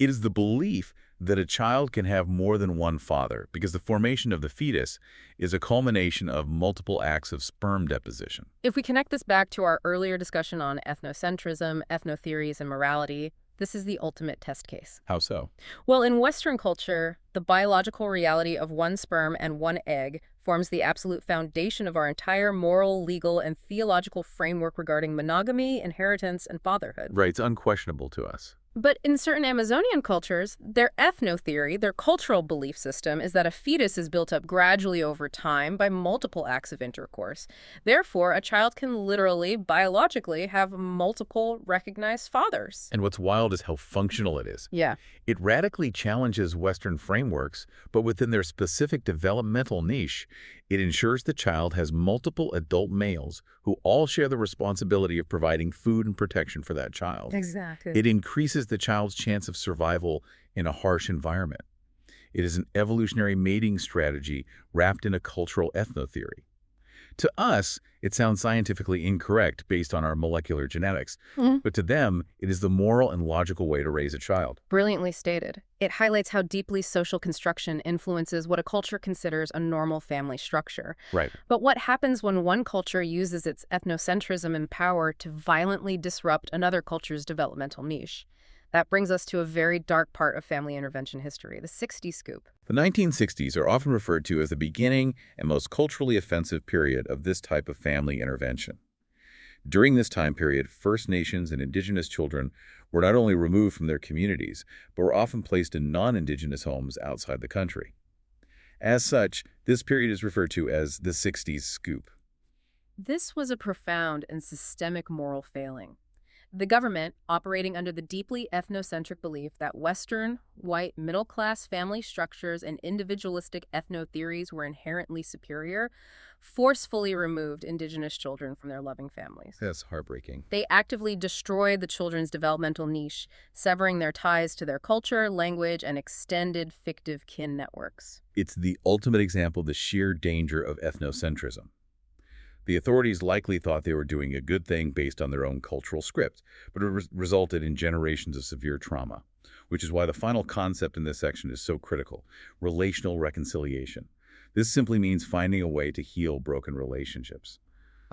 [SPEAKER 1] it is the belief that a child can have more than one father because the formation of the fetus is a culmination of multiple acts of sperm deposition.
[SPEAKER 2] If we connect this back to our earlier discussion on ethnocentrism, ethnotheories, and morality, this is the ultimate test case.
[SPEAKER 1] How so?
[SPEAKER 2] Well, in Western culture, the biological reality of one sperm and one egg forms the absolute foundation of our entire moral, legal, and theological framework regarding monogamy, inheritance, and fatherhood.
[SPEAKER 1] Right, it's unquestionable to us.
[SPEAKER 2] But in certain Amazonian cultures, their ethnotheory, their cultural belief system, is that a fetus is built up gradually over time by multiple acts of intercourse. Therefore, a child can literally, biologically, have multiple recognized fathers.
[SPEAKER 1] And what's wild is how functional it is.
[SPEAKER 2] Yeah.
[SPEAKER 1] It radically challenges Western frameworks, but within their specific developmental niche, it ensures the child has multiple adult males who all share the responsibility of providing food and protection for that child.
[SPEAKER 2] Exactly.
[SPEAKER 1] It increases the child's chance of survival in a harsh environment. It is an evolutionary mating strategy wrapped in a cultural ethnotheory. To us, it sounds scientifically incorrect based on our molecular genetics, but to them, it is the moral and logical way to raise a child.
[SPEAKER 2] Brilliantly stated. It highlights how deeply social construction influences what a culture considers a normal family structure.
[SPEAKER 1] Right.
[SPEAKER 2] But what happens when one culture uses its ethnocentrism and power to violently disrupt another culture's developmental niche? That brings us to a very dark part of family intervention history, the 60s scoop.
[SPEAKER 1] The 1960s are often referred to as the beginning and most culturally offensive period of this type of family intervention. During this time period, First Nations and Indigenous children were not only removed from their communities, but were often placed in non-Indigenous homes outside the country. As such, this period is referred to as the 60s scoop.
[SPEAKER 2] This was a profound and systemic moral failing. The government, operating under the deeply ethnocentric belief that Western, white, middle-class family structures and individualistic ethnotheories were inherently superior, forcefully removed Indigenous children from their loving families.
[SPEAKER 1] That's heartbreaking.
[SPEAKER 2] They actively destroyed the children's developmental niche, severing their ties to their culture, language, and extended fictive kin networks.
[SPEAKER 1] It's the ultimate example of the sheer danger of ethnocentrism. The authorities likely thought they were doing a good thing based on their own cultural script, but it resulted in generations of severe trauma, which is why the final concept in this section is so critical: relational reconciliation. This simply means finding a way to heal broken relationships.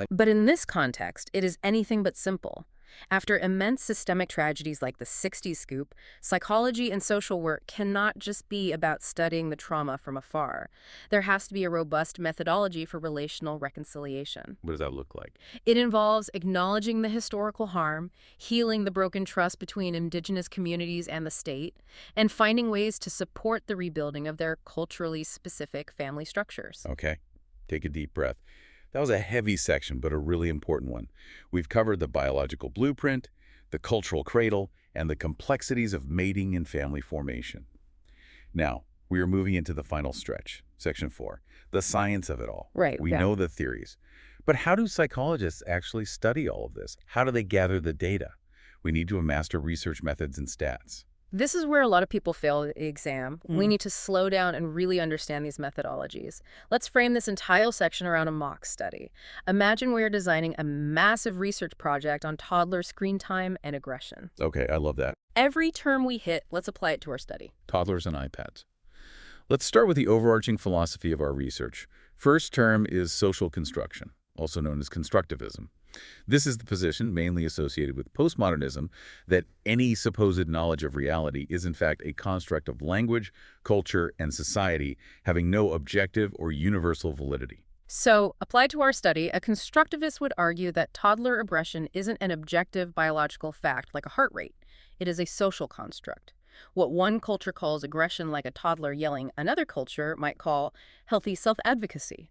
[SPEAKER 2] But in this context, it is anything but simple. After immense systemic tragedies like the 60s scoop, psychology and social work cannot just be about studying the trauma from afar. There has to be a robust methodology for relational reconciliation.
[SPEAKER 1] What does that look like?
[SPEAKER 2] It involves acknowledging the historical harm, healing the broken trust between Indigenous communities and the state, and finding ways to support the rebuilding of their culturally specific family structures.
[SPEAKER 1] Okay. Take a deep breath. That was a heavy section, but a really important one. We've covered the biological blueprint, the cultural cradle, and the complexities of mating and family formation. Now, we are moving into the final stretch, section 4, the science of it all.
[SPEAKER 2] Right,
[SPEAKER 1] We
[SPEAKER 2] yeah.
[SPEAKER 1] know the theories. But how do psychologists actually study all of this? How do they gather the data? We need to master research methods and stats.
[SPEAKER 2] This is where a lot of people fail the exam. We need to slow down and really understand these methodologies. Let's frame this entire section around a mock study. Imagine we are designing a massive research project on toddler screen time and aggression.
[SPEAKER 1] Okay, I love that.
[SPEAKER 2] Every term we hit, let's apply it to our study.
[SPEAKER 1] Toddlers and iPads. Let's start with the overarching philosophy of our research. First term is social construction, also known as constructivism. This is the position, mainly associated with postmodernism, that any supposed knowledge of reality is in fact a construct of language, culture, and society, having no objective or universal validity.
[SPEAKER 2] So, applied to our study, a constructivist would argue that toddler aggression isn't an objective biological fact like a heart rate. It is a social construct. What one culture calls aggression, like a toddler yelling, another culture might call healthy self-advocacy.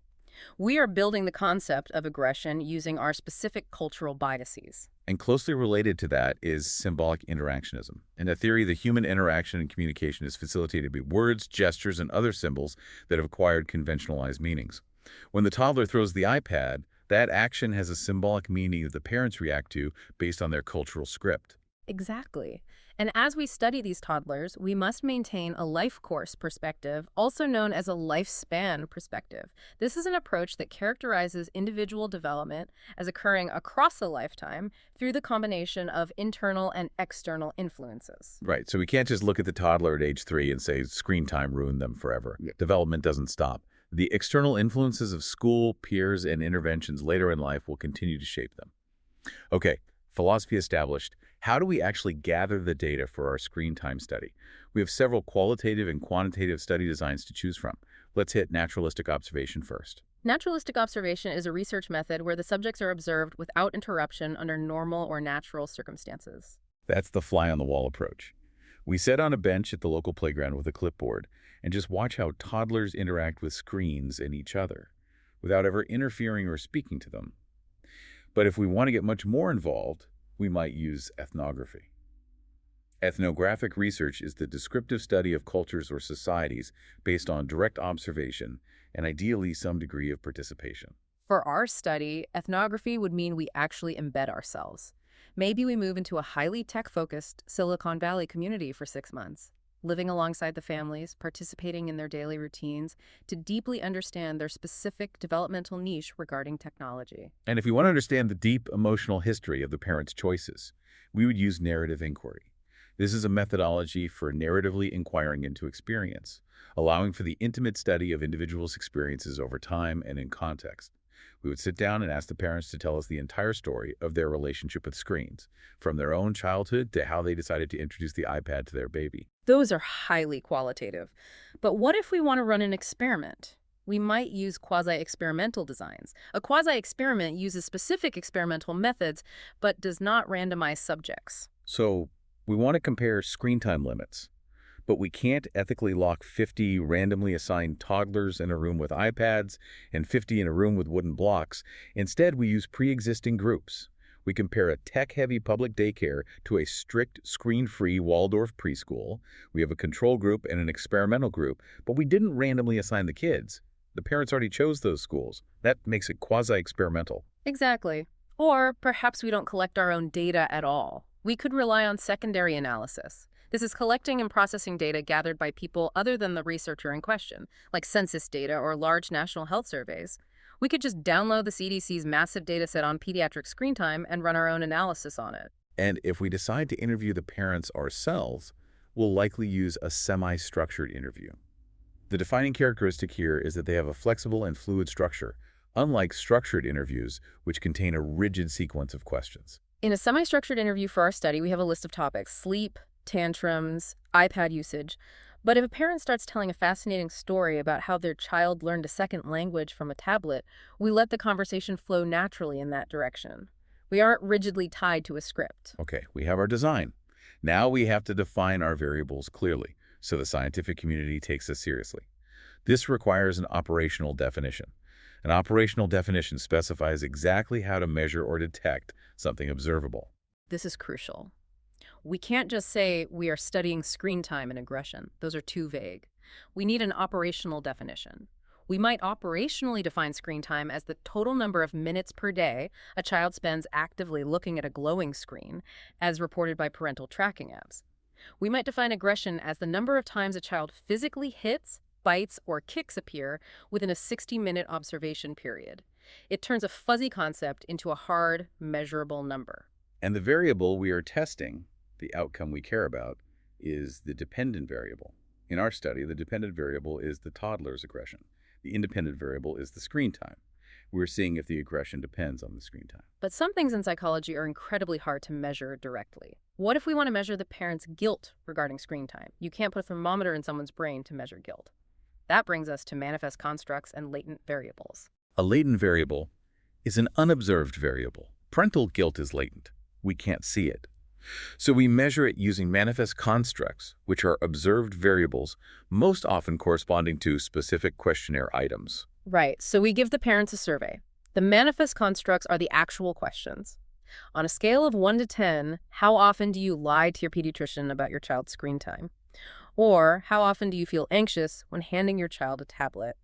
[SPEAKER 2] We are building the concept of aggression using our specific cultural biases.
[SPEAKER 1] And closely related to that is symbolic interactionism. In a theory, the human interaction and communication is facilitated by words, gestures, and other symbols that have acquired conventionalized meanings. When the toddler throws the iPad, that action has a symbolic meaning that the parents react to based on their cultural script.
[SPEAKER 2] Exactly. And as we study these toddlers, we must maintain a life course perspective, also known as a lifespan perspective. This is an approach that characterizes individual development as occurring across a lifetime through the combination of internal and external influences.
[SPEAKER 1] Right, so we can't just look at the toddler at age 3 and say screen time ruined them forever.
[SPEAKER 3] Yeah.
[SPEAKER 1] Development doesn't stop. The external influences of school, peers, and interventions later in life will continue to shape them. Okay, philosophy established. How do we actually gather the data for our screen time study? We have several qualitative and quantitative study designs to choose from. Let's hit naturalistic observation first.
[SPEAKER 2] Naturalistic observation is a research method where the subjects are observed without interruption under normal or natural circumstances.
[SPEAKER 1] That's the fly-on-the-wall approach. We sit on a bench at the local playground with a clipboard and just watch how toddlers interact with screens and each other without ever interfering or speaking to them. But if we want to get much more involved, we might use ethnography. Ethnographic research is the descriptive study of cultures or societies based on direct observation and ideally some degree of participation.
[SPEAKER 2] For our study, ethnography would mean we actually embed ourselves. Maybe we move into a highly tech-focused Silicon Valley community for 6 months, living alongside the families, participating in their daily routines, to deeply understand their specific developmental niche regarding technology.
[SPEAKER 1] And if we want to understand the deep emotional history of the parents' choices, we would use narrative inquiry. This is a methodology for narratively inquiring into experience, allowing for the intimate study of individuals' experiences over time and in context. We would sit down and ask the parents to tell us the entire story of their relationship with screens, from their own childhood to how they decided to introduce the iPad to their baby.
[SPEAKER 2] Those are highly qualitative. But what if we want to run an experiment? We might use quasi-experimental designs. A quasi-experiment uses specific experimental methods, but does not randomize subjects.
[SPEAKER 1] So we want to compare screen time limits, but we can't ethically lock 50 randomly assigned toddlers in a room with iPads and 50 in a room with wooden blocks. Instead, we use pre-existing groups. We compare a tech-heavy public daycare to a strict screen-free Waldorf preschool. We have a control group and an experimental group, but we didn't randomly assign the kids. The parents already chose those schools. That makes it quasi-experimental.
[SPEAKER 2] Exactly. Or perhaps we don't collect our own data at all. We could rely on secondary analysis. This is collecting and processing data gathered by people other than the researcher in question, like census data or large national health surveys. We could just download the CDC's massive data set on pediatric screen time and run our own analysis on it.
[SPEAKER 1] And if we decide to interview the parents ourselves, we'll likely use a semi-structured interview. The defining characteristic here is that they have a flexible and fluid structure, unlike structured interviews, which contain a rigid sequence of questions.
[SPEAKER 2] In a semi-structured interview for our study, we have a list of topics: sleep, tantrums, iPad usage. But if a parent starts telling a fascinating story about how their child learned a second language from a tablet, we let the conversation flow naturally in that direction. We aren't rigidly tied to a script.
[SPEAKER 1] Okay, we have our design. Now we have to define our variables clearly, so the scientific community takes us seriously. This requires an operational definition. An operational definition specifies exactly how to measure or detect something observable.
[SPEAKER 2] This is crucial. We can't just say we are studying screen time and aggression. Those are too vague. We need an operational definition. We might operationally define screen time as the total number of minutes per day a child spends actively looking at a glowing screen, as reported by parental tracking apps. We might define aggression as the number of times a child physically hits, bites, or kicks a peer within a 60-minute observation period. It turns a fuzzy concept into a hard, measurable number.
[SPEAKER 1] And the variable we are testing, the outcome we care about, is the dependent variable. In our study, the dependent variable is the toddler's aggression. The independent variable is the screen time. We're seeing if the aggression depends on the screen time.
[SPEAKER 2] But some things in psychology are incredibly hard to measure directly. What if we want to measure the parent's guilt regarding screen time? You can't put a thermometer in someone's brain to measure guilt. That brings us to manifest constructs and latent variables.
[SPEAKER 1] A latent variable is an unobserved variable. Parental guilt is latent. We can't see it. So we measure it using manifest constructs, which are observed variables, most often corresponding to specific questionnaire items.
[SPEAKER 2] Right, so we give the parents a survey. The manifest constructs are the actual questions. On a scale of 1 to 10, how often do you lie to your pediatrician about your child's screen time? Or how often do you feel anxious when handing your child a tablet?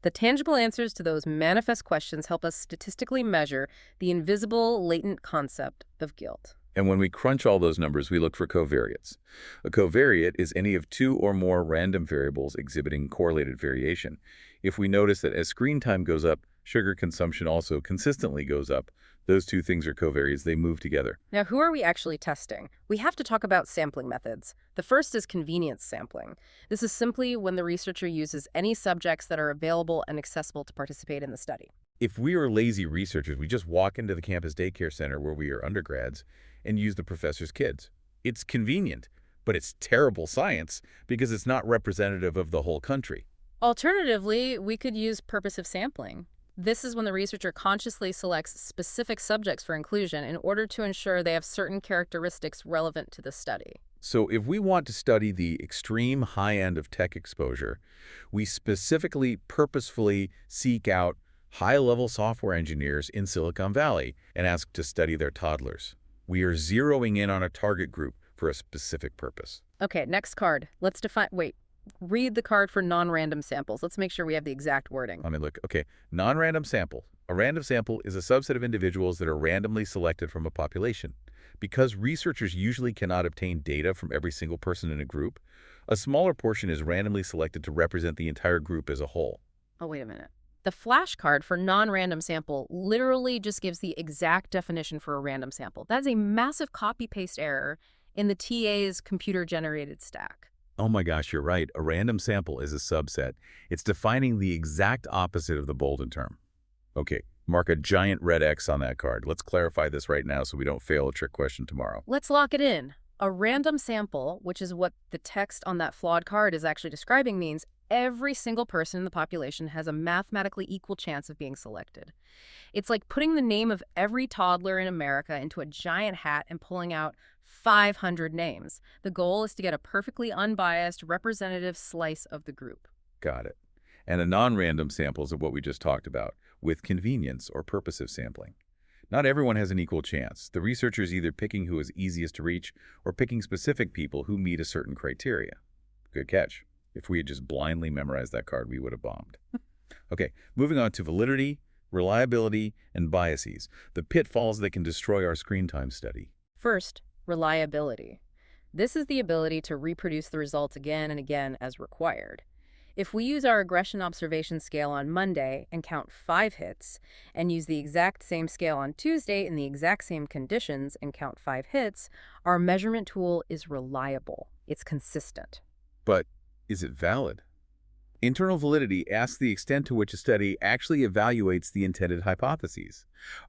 [SPEAKER 2] The tangible answers to those manifest questions help us statistically measure the invisible, latent concept of guilt.
[SPEAKER 1] And when we crunch all those numbers, we look for covariates. A covariate is any of two or more random variables exhibiting correlated variation. If we notice that as screen time goes up, sugar consumption also consistently goes up, those two things are covariates. They move together.
[SPEAKER 2] Now, who are we actually testing? We have to talk about sampling methods. The first is convenience sampling. This is simply when the researcher uses any subjects that are available and accessible to participate in the study.
[SPEAKER 1] If we are lazy researchers, we just walk into the campus daycare center where we are undergrads and use the professor's kids. It's convenient, but it's terrible science because it's not representative of the whole country.
[SPEAKER 2] Alternatively, we could use purposive sampling. This is when the researcher consciously selects specific subjects for inclusion in order to ensure they have certain characteristics relevant to the study.
[SPEAKER 1] So if we want to study the extreme high end of tech exposure, we specifically, purposefully seek out high-level software engineers in Silicon Valley and ask to study their toddlers. We are zeroing in on a target group for a specific purpose.
[SPEAKER 2] Okay, next card. Let's define, read the card for non-random samples. Let's make sure we have the exact wording.
[SPEAKER 1] Okay, non-random sample. A random sample is a subset of individuals that are randomly selected from a population. Because researchers usually cannot obtain data from every single person in a group, a smaller portion is randomly selected to represent the entire group as a whole.
[SPEAKER 2] Oh, wait a minute. The flashcard for non-random sample literally just gives the exact definition for a random sample. That's a massive copy-paste error in the TA's computer-generated stack.
[SPEAKER 1] Oh my gosh, you're right. A random sample is a subset. It's defining the exact opposite of the bolded term. Okay, mark a giant red X on that card. Let's clarify this right now so we don't fail a trick question tomorrow.
[SPEAKER 2] Let's lock it in. A random sample, which is what the text on that flawed card is actually describing, means every single person in the population has a mathematically equal chance of being selected. It's like putting the name of every toddler in America into a giant hat and pulling out 500 names. The goal is to get a perfectly unbiased, representative slice of the group.
[SPEAKER 1] Got it. And a non-random sample is of what we just talked about, with convenience or purposive sampling. Not everyone has an equal chance. The researcher is either picking who is easiest to reach or picking specific people who meet a certain criteria. Good catch. If we had just blindly memorized that card, we would have bombed. Okay, moving on to validity, reliability, and biases, the pitfalls that can destroy our screen time study.
[SPEAKER 2] First, reliability. This is the ability to reproduce the results again and again as required. If we use our aggression observation scale on Monday and count 5 hits, and use the exact same scale on Tuesday in the exact same conditions and count 5 hits, our measurement tool is reliable. It's consistent.
[SPEAKER 1] But is it valid? Internal validity asks the extent to which a study actually evaluates the intended hypotheses.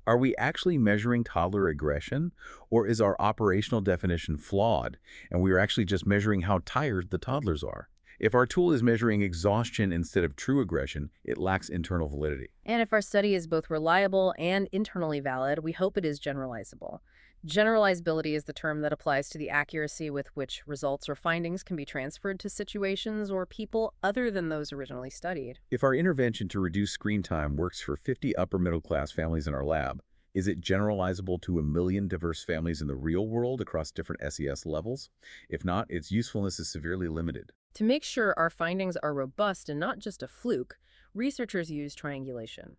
[SPEAKER 1] Are we actually measuring toddler aggression, or is our operational definition flawed, and we are actually just measuring how tired the toddlers are? If our tool is measuring exhaustion instead of true aggression, it lacks internal validity.
[SPEAKER 2] And if our study is both reliable and internally valid, we hope it is generalizable. Generalizability is the term that applies to the accuracy with which results or findings can be transferred to situations or people other than those originally studied.
[SPEAKER 1] If our intervention to reduce screen time works for 50 upper-middle-class families in our lab, is it generalizable to 1 million diverse families in the real world across different SES levels? If not, its usefulness is severely limited.
[SPEAKER 2] To make sure our findings are robust and not just a fluke, researchers use triangulation.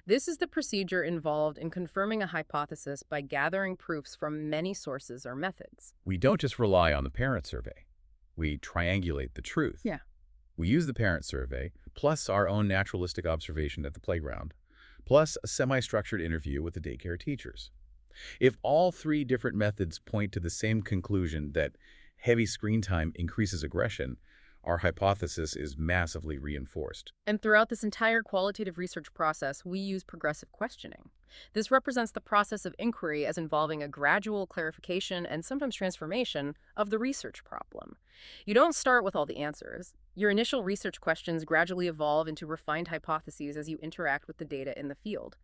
[SPEAKER 2] This is the procedure involved in confirming a hypothesis by gathering proofs from many sources or methods.
[SPEAKER 1] We don't just rely on the parent survey. We triangulate the truth.
[SPEAKER 2] Yeah.
[SPEAKER 1] We use the parent survey, plus our own naturalistic observation at the playground, plus a semi-structured interview with the daycare teachers. If all three different methods point to the same conclusion that heavy screen time increases aggression, our hypothesis is massively reinforced.
[SPEAKER 2] And throughout this entire qualitative research process, we use progressive questioning. This represents the process of inquiry as involving a gradual clarification and sometimes transformation of the research problem. You don't start with all the answers. Your initial research questions gradually evolve into refined hypotheses as you interact with the data in the field.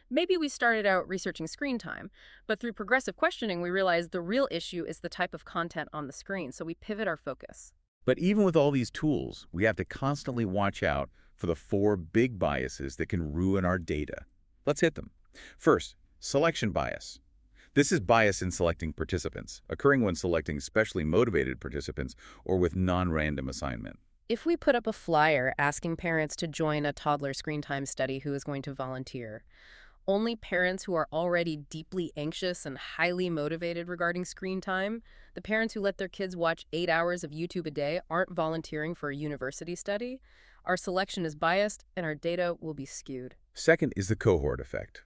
[SPEAKER 2] Maybe we started out researching screen time, but through progressive questioning, we realized the real issue is the type of content on the screen, so we pivot our focus.
[SPEAKER 1] But even with all these tools, we have to constantly watch out for the 4 big biases that can ruin our data. Let's hit them. First, selection bias. This is bias in selecting participants, occurring when selecting specially motivated participants or with non-random assignment.
[SPEAKER 2] If we put up a flyer asking parents to join a toddler screen time study who is going to volunteer, only parents who are already deeply anxious and highly motivated regarding screen time, the parents who let their kids watch 8 hours of YouTube a day, aren't volunteering for a university study, our selection is biased and our data will be skewed.
[SPEAKER 1] Second is the cohort effect.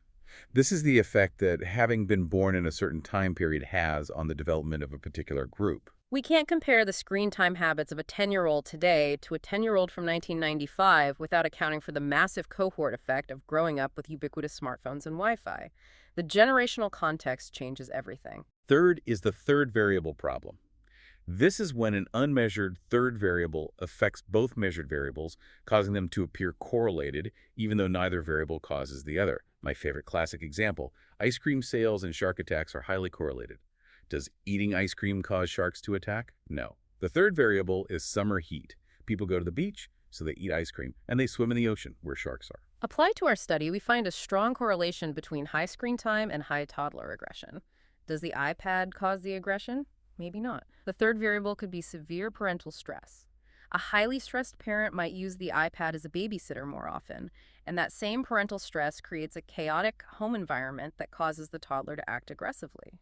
[SPEAKER 1] This is the effect that having been born in a certain time period has on the development of a particular group.
[SPEAKER 2] We can't compare the screen time habits of a 10-year-old today to a 10-year-old from 1995 without accounting for the massive cohort effect of growing up with ubiquitous smartphones and Wi-Fi. The generational context changes everything.
[SPEAKER 1] Third is the third variable problem. This is when an unmeasured third variable affects both measured variables, causing them to appear correlated, even though neither variable causes the other. My favorite classic example, ice cream sales and shark attacks are highly correlated. Does eating ice cream cause sharks to attack? No. The third variable is summer heat. People go to the beach, so they eat ice cream, and they swim in the ocean, where sharks are.
[SPEAKER 2] Applied to our study, we find a strong correlation between high screen time and high toddler aggression. Does the iPad cause the aggression? Maybe not. The third variable could be severe parental stress. A highly stressed parent might use the iPad as a babysitter more often, and that same parental stress creates a chaotic home environment that causes the toddler to act aggressively.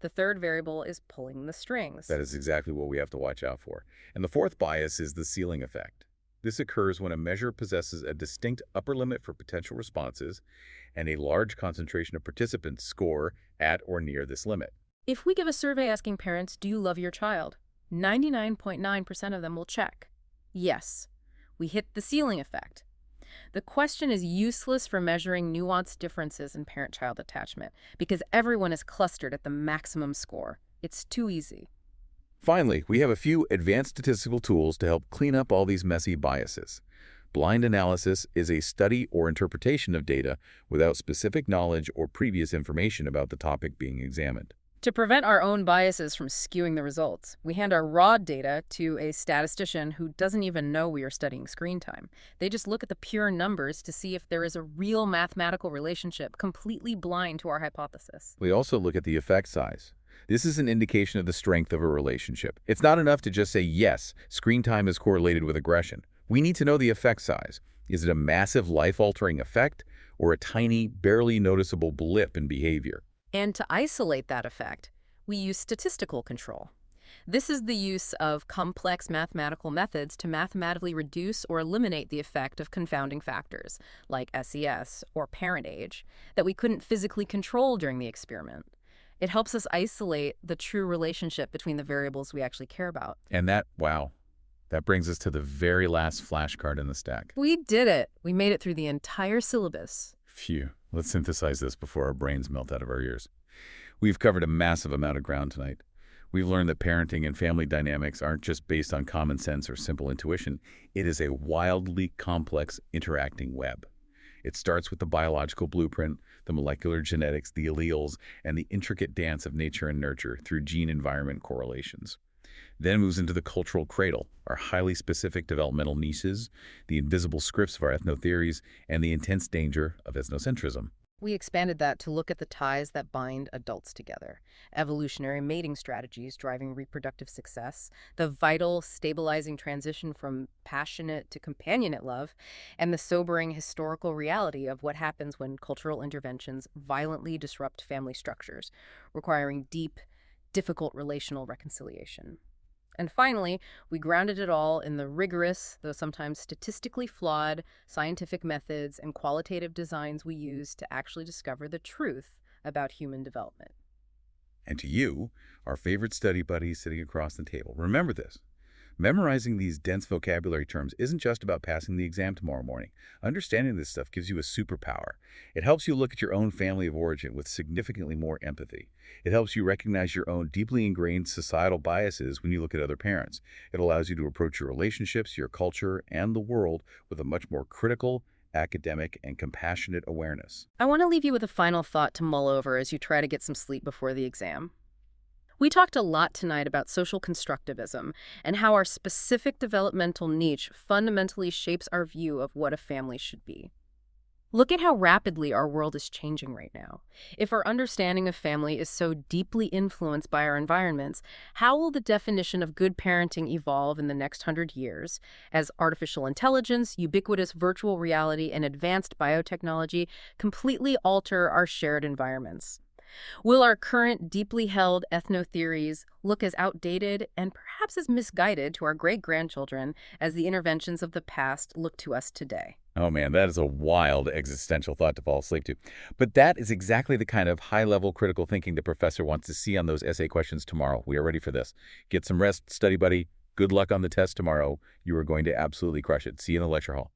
[SPEAKER 2] The third variable is pulling the strings.
[SPEAKER 1] That is exactly what we have to watch out for. And the fourth bias is the ceiling effect. This occurs when a measure possesses a distinct upper limit for potential responses, and a large concentration of participants score at or near this limit.
[SPEAKER 2] If we give a survey asking parents, do you love your child? 99.9% of them will check. Yes, we hit the ceiling effect. The question is useless for measuring nuanced differences in parent-child attachment because everyone is clustered at the maximum score. It's too easy.
[SPEAKER 1] Finally, we have a few advanced statistical tools to help clean up all these messy biases. Blind analysis is a study or interpretation of data without specific knowledge or previous information about the topic being examined.
[SPEAKER 2] To prevent our own biases from skewing the results, we hand our raw data to a statistician who doesn't even know we are studying screen time. They just look at the pure numbers to see if there is a real mathematical relationship, completely blind to our hypothesis.
[SPEAKER 1] We also look at the effect size. This is an indication of the strength of a relationship. It's not enough to just say, yes, screen time is correlated with aggression. We need to know the effect size. Is it a massive life-altering effect or a tiny, barely noticeable blip in behavior?
[SPEAKER 2] And to isolate that effect, we use statistical control. This is the use of complex mathematical methods to mathematically reduce or eliminate the effect of confounding factors, like SES or parent age, that we couldn't physically control during the experiment. It helps us isolate the true relationship between the variables we actually care about.
[SPEAKER 1] And that brings us to the very last flashcard in the stack.
[SPEAKER 2] We did it. We made it through the entire syllabus.
[SPEAKER 1] Phew. Let's synthesize this before our brains melt out of our ears. We've covered a massive amount of ground tonight. We've learned that parenting and family dynamics aren't just based on common sense or simple intuition. It is a wildly complex interacting web. It starts with the biological blueprint, the molecular genetics, the alleles, and the intricate dance of nature and nurture through gene-environment correlations. Then moves into the cultural cradle, our highly specific developmental niches, the invisible scripts of our ethnotheories, and the intense danger of ethnocentrism.
[SPEAKER 2] We expanded that to look at the ties that bind adults together, evolutionary mating strategies driving reproductive success, the vital, stabilizing transition from passionate to companionate love, and the sobering historical reality of what happens when cultural interventions violently disrupt family structures, requiring deep, difficult relational reconciliation. And finally, we grounded it all in the rigorous, though sometimes statistically flawed, scientific methods and qualitative designs we use to actually discover the truth about human development.
[SPEAKER 1] And to you, our favorite study buddies sitting across the table, remember this. Memorizing these dense vocabulary terms isn't just about passing the exam tomorrow morning. Understanding this stuff gives you a superpower. It helps you look at your own family of origin with significantly more empathy. It helps you recognize your own deeply ingrained societal biases when you look at other parents. It allows you to approach your relationships, your culture, and the world with a much more critical, academic, and compassionate awareness.
[SPEAKER 2] I want to leave you with a final thought to mull over as you try to get some sleep before the exam. We talked a lot tonight about social constructivism and how our specific developmental niche fundamentally shapes our view of what a family should be. Look at how rapidly our world is changing right now. If our understanding of family is so deeply influenced by our environments, how will the definition of good parenting evolve in the next 100 years as artificial intelligence, ubiquitous virtual reality, and advanced biotechnology completely alter our shared environments? Will our current deeply held ethnotheories look as outdated and perhaps as misguided to our great-grandchildren as the interventions of the past look to us today?
[SPEAKER 1] Oh man, that is a wild existential thought to fall asleep to. But that is exactly the kind of high-level critical thinking the professor wants to see on those essay questions tomorrow. We are ready for this. Get some rest, study buddy. Good luck on the test tomorrow. You are going to absolutely crush it. See you in the lecture hall.